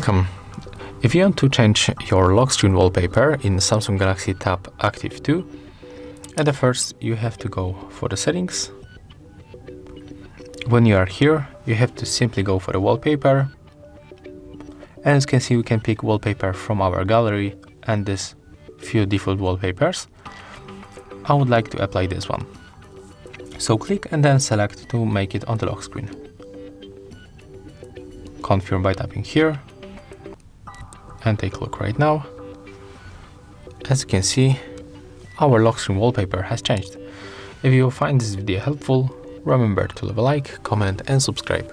Welcome! If you want to change your lock screen wallpaper in Samsung Galaxy Tab Active 2, at first you have to go for the settings. When you are here, you have to simply go for the wallpaper. And as you can see, we can pick wallpaper from our gallery and this few default wallpapers. I would like to apply this one. So click and then select to make it on the lock screen. Confirm by tapping here and take a look right now. As you can see, our lock screen wallpaper has changed. If you find this video helpful, remember to leave a like, comment and subscribe.